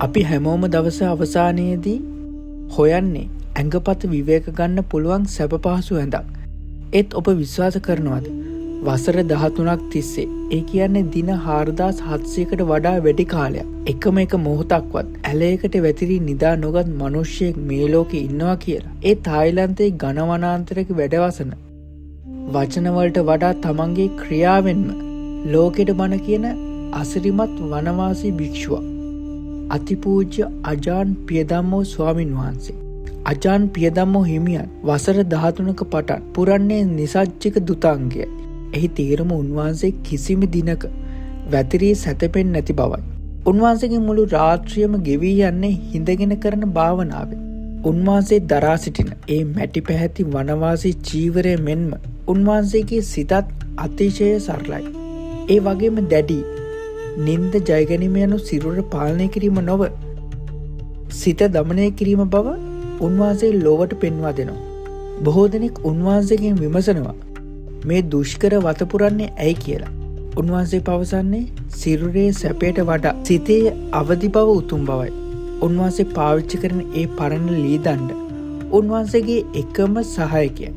අපි හැමෝම දවස අවසානයේදී හොයන්නේ ඇඟපත විවේක ගන්න පුළුවන් සැප පහසු ඇඳක්. ඒත් ඔබ විශ්වාස කරනවද? වසර 13ක් තිස්සේ ඒ කියන්නේ දින 4700කට වඩා වැඩි කාලයක් එකම එක මොහොතක්වත් ඇලයකට වැතිරී නිදා නොගත් මිනිස්සෙක් මේ ලෝකේ ඉන්නවා කියලා. ඒ තායිලන්තයේ ඝන වනාන්තරයක වැඩවසන වචන වලට වඩා තමන්ගේ ක්‍රියාවෙන්ම ලෝකෙට බණ කියන අසිරිමත් වනවාසී භික්ෂුවක්. අතිපූජ්‍ය අජාන් පියදම්මෝ ස්වාමින් වහන්සේ. අජාන් පියදම්මෝ හිමියන් වසර 13ක පටන් පුරන්නේ නිසජ්ජික දුතාංගයයි. එහි තේරුම උන්වහන්සේ කිසිම දිනක වැතිරී සැතපෙන්නේ නැති බවයි. උන්වහන්සේගේ මුළු රාත්‍රියම ගෙවී යන්නේ හිඳගෙන කරන භාවනාවෙන්. උන්වහන්සේ දරා සිටින ඒ මැටි පැහැති වනවාසී චීවරය මෙන්ම උන්වහන්සේගේ සිතත් අතිශය සරලයි. ඒ වගේම දැඩි නින්ද ජයගැනීම යනු සිරුර පාලනය කිරීම නොව සිත දමනය කිරීම බව උන්වහන්සේ ලොවට පෙන්වා දෙනවා. බොහෝ දෙනෙක් උන්වහන්සේගෙන් විමසනවා මේ දුෂ්කර වත පුරන්නේ ඇයි කියලා. උන්වහන්සේ පවසන්නේ සිරුරේ සැපයට වඩා සිතේ අවදි බව උතුම් බවයි. උන්වහන්සේ පාවිච්චි කරන ඒ පරණ ලී දණ්ඩ උන්වහන්සේගේ එකම සහායකය.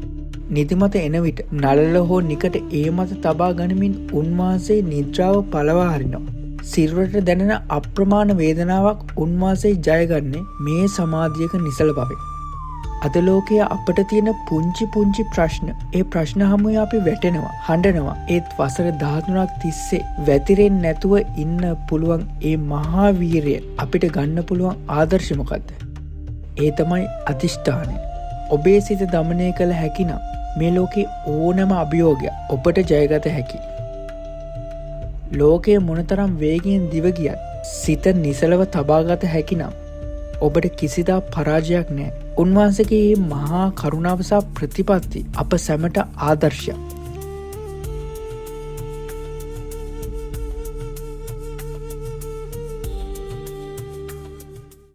නිදිමත එන විට නළල හෝ නිකට ඒ මත තබා ගනිමින් උන්වහන්සේ නිද්‍රාව පළවා හරිනවා. සිරුරට දැනෙන අප්‍රමාණ වේදනාවක් උන්වහන්සේ ජයගන්නේ මේ සමාධියක නිසල බවේ. අද ලෝකයේ අපට තියෙන පුංචි ප්‍රශ්න, ඒ ප්‍රශ්න හමුවේ අපි වැටෙනවා, හඬනවා. ඒත් වසර 13ක් තිස්සේ වැතිරෙන්නේ නැතුව ඉන්න පුළුවන් ඒ මහා වීරිය අපිට ගන්න පුළුවන් ආදර්ශය මොකද්ද? ඒ තමයි අදිෂ්ඨානය. ඔබේ සිත දමනය කළ හැකිනම් මේ ලෝකේ ඕනෑම අභියෝගයක් ඔබට ජයගත හැකියි. ලෝකයේ මොනතරම් වේගයෙන් දිව ගියත් සිත නිසලව තබාගත හැකිනම් ඔබට කිසිදා පරාජයක් නැහැ. උන්වහන්සේගේ මේ මහා කරුණාව සහ ප්‍රතිපත්ති අප සැමට ආදර්ශයක්.